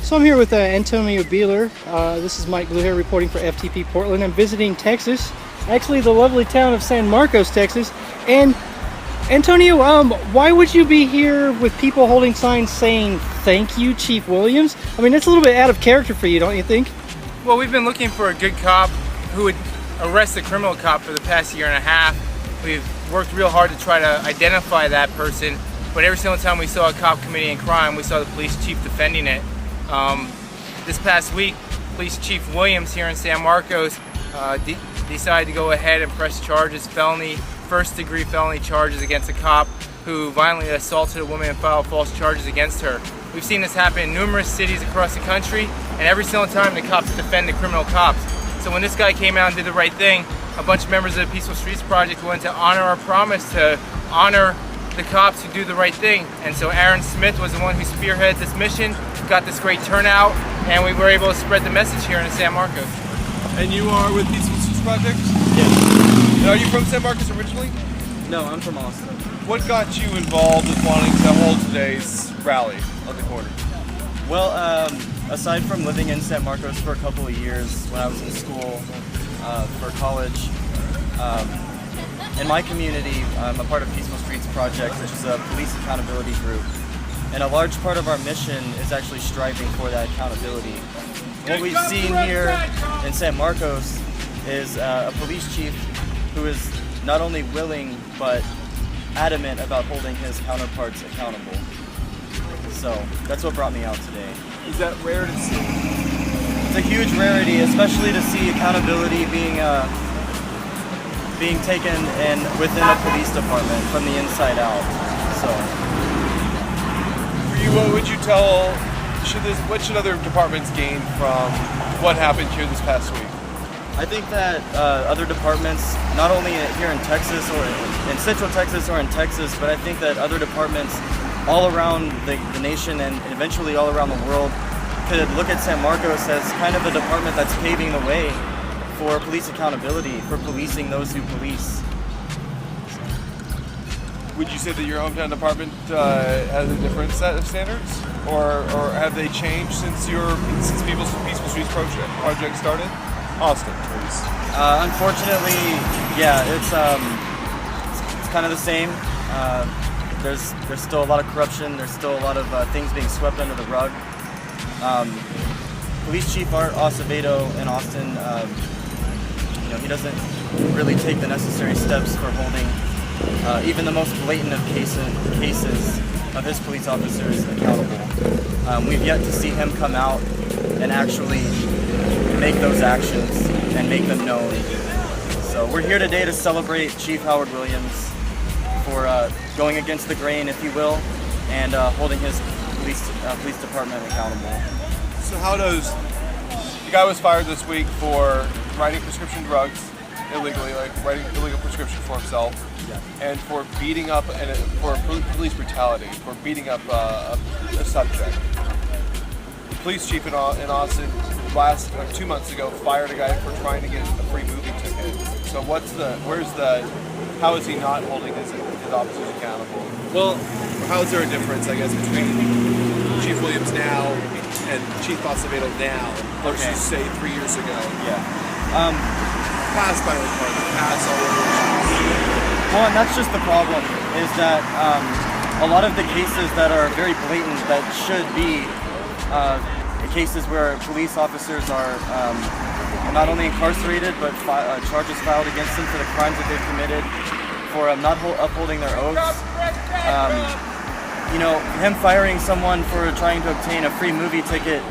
So I'm here with Antonio Beeler. This is Mike Bluehair reporting for FTP Portland. I'm visiting Texas, actually the lovely town of San Marcos, Texas. And Antonio, why would you be here with people holding signs saying "Thank you, Chief Williams"? I mean, that's a little bit out of character for you, don't you think? Well, we've been looking for a good cop who would arrest a criminal cop for the past year and a half. We've worked real hard to try to identify that person, but every single time we saw a cop committing a crime, we saw the police chief defending it. This past week, Police Chief Williams here in San Marcos decided to go ahead and press charges, first-degree felony charges against a cop who violently assaulted a woman and filed false charges against her. We've seen this happen in numerous cities across the country, and every single time the cops defend the criminal cops. So when this guy came out and did the right thing, a bunch of members of the Peaceful Streets Project wanted to honor our promise to honor the cops who do the right thing. And so Aaron Smith was the one who spearheaded this mission, got this great turnout, and we were able to spread the message here in San Marcos. And you are with Peaceful Streets Project? Yes. And are you from San Marcos originally? No, I'm from Austin. What got you involved with wanting to hold today's rally on the corner? Well, aside from living in San Marcos for a couple of years when I was in school for college, in my community, I'm a part of Peaceful Streets Project, which is a police accountability group. And a large part of our mission is actually striving for that accountability. What we've seen here in San Marcos is a police chief who is not only willing, but adamant about holding his counterparts accountable. So that's what brought me out today. Is that rare to see? It's a huge rarity, especially to see accountability being taken in within a police department from the inside out. So, For you, what would you tell? What should other departments gain from what happened here this past week? I think that other departments, not only here in Texas or in Central Texas or in Texas, but I think that other departments all around the nation and eventually all around the world could look at San Marcos as kind of a department that's paving the way for police accountability, for policing those who police. Would you say that your hometown department has a different set of standards, or have they changed since Peaceful Streets Project started? Austin, please. Unfortunately, yeah, it's kind of the same. There's still a lot of corruption. There's still a lot of things being swept under the rug. Police Chief Art Acevedo in Austin, he doesn't really take the necessary steps for holding even the most blatant of cases of his police officers accountable. We've yet to see him come out and actually make those actions and make them known. So we're here today to celebrate Chief Howard Williams for going against the grain, if you will, and holding his police department accountable. So how does the guy was fired this week for writing prescription drugs illegally, like writing illegal prescription for himself, and for beating up and for police brutality, for beating up a subject. The police chief in Austin 2 months ago fired a guy for trying to get a free movie ticket. So how is he not holding his officers accountable? Well, How is there a difference, I guess, between Chief Williams now and Chief Acevedo now versus, say, 3 years ago? yeah. Past violent crime, past all the issues. Well, and that's just the problem, is that a lot of the cases that are very blatant, that should be cases where police officers are not only incarcerated, but charges filed against them for the crimes that they've committed, for not upholding their oaths. Him firing someone for trying to obtain a free movie ticket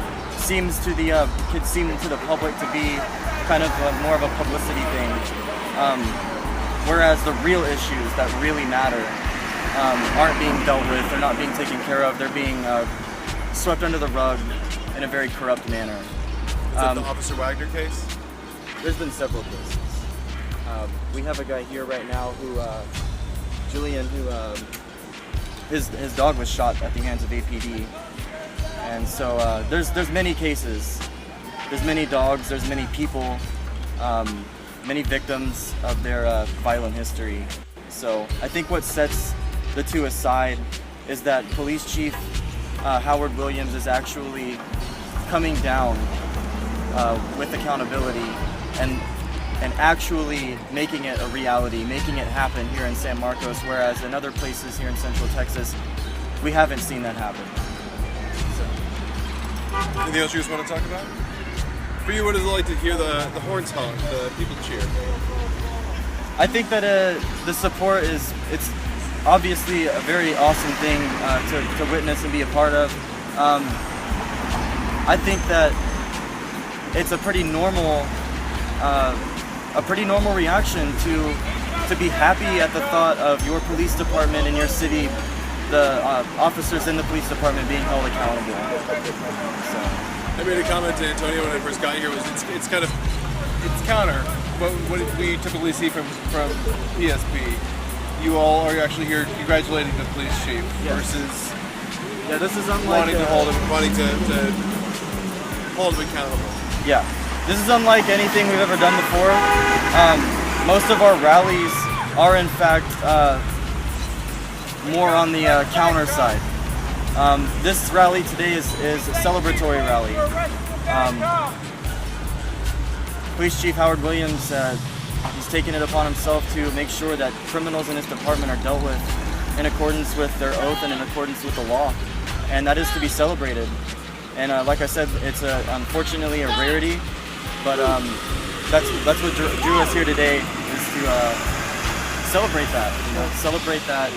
could seem to the public to be kind of more of a publicity thing. Whereas the real issues that really matter aren't being dealt with, they're not being taken care of, they're being swept under the rug in a very corrupt manner. Is that the Officer Wagner case? There's been several cases. We have a guy here right now Julian, who his dog was shot at the hands of APD. And so there's many cases. There's many dogs, there's many people, many victims of their violent history. So I think what sets the two aside is that Police Chief Howard Williams is actually coming down with accountability and actually making it a reality, making it happen here in San Marcos, whereas in other places here in Central Texas, we haven't seen that happen. Anything else you guys want to talk about? For you, what is it like to hear the horns honk, the people cheer? I think that the support it's obviously a very awesome thing to witness and be a part of. I think that it's a pretty normal reaction to be happy at the thought of your police department in your city, the officers in the police department being held accountable. So. I made a comment to Antonio when I first got here. It's counter what we typically see from PSP. You all are actually here congratulating the police chief versus this is unlike wanting to hold him accountable. Yeah, this is unlike anything we've ever done before. Most of our rallies are in fact more on the counter side. This rally today is a celebratory rally. Police Chief Howard Williams, he's taken it upon himself to make sure that criminals in his department are dealt with in accordance with their oath and in accordance with the law, and that is to be celebrated. And like I said, it's unfortunately a rarity, but that's what drew us here today, is to celebrate that. Celebrate that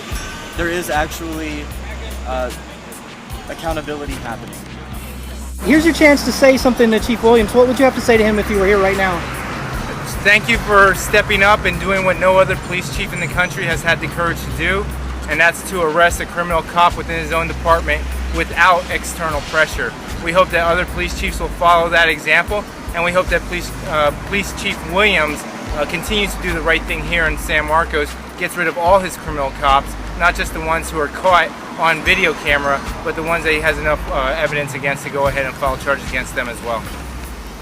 there is actually accountability happening. Here's your chance to say something to Chief Williams. What would you have to say to him if you were here right now? Thank you for stepping up and doing what no other police chief in the country has had the courage to do, and that's to arrest a criminal cop within his own department without external pressure. We hope that other police chiefs will follow that example, and we hope that Police Chief Williams continues to do the right thing here in San Marcos, gets rid of all his criminal cops, not just the ones who are caught on video camera, but the ones that he has enough evidence against to go ahead and file charges against them as well.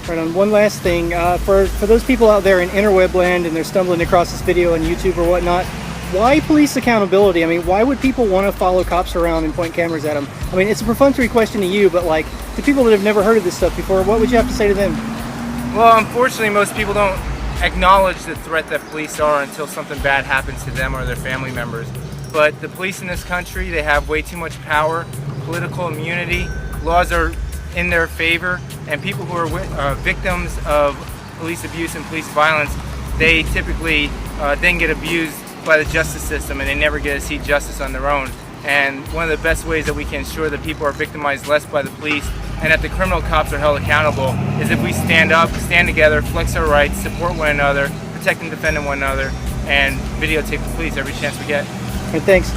Right on. One last thing, for those people out there in interweb land and they're stumbling across this video on YouTube or whatnot, why police accountability? I mean, why would people want to follow cops around and point cameras at them? I mean, it's a perfunctory question to you, but like, to people that have never heard of this stuff before, what would you have to say to them? Well, unfortunately, most people don't acknowledge the threat that police are until something bad happens to them or their family members. But the police in this country, they have way too much power, political immunity, laws are in their favor, and people who are victims of police abuse and police violence, they typically then get abused by the justice system and they never get to see justice on their own. And one of the best ways that we can ensure that people are victimized less by the police and that the criminal cops are held accountable is if we stand up, stand together, flex our rights, support one another, protect and defend one another, and videotape the police every chance we get. Thanks.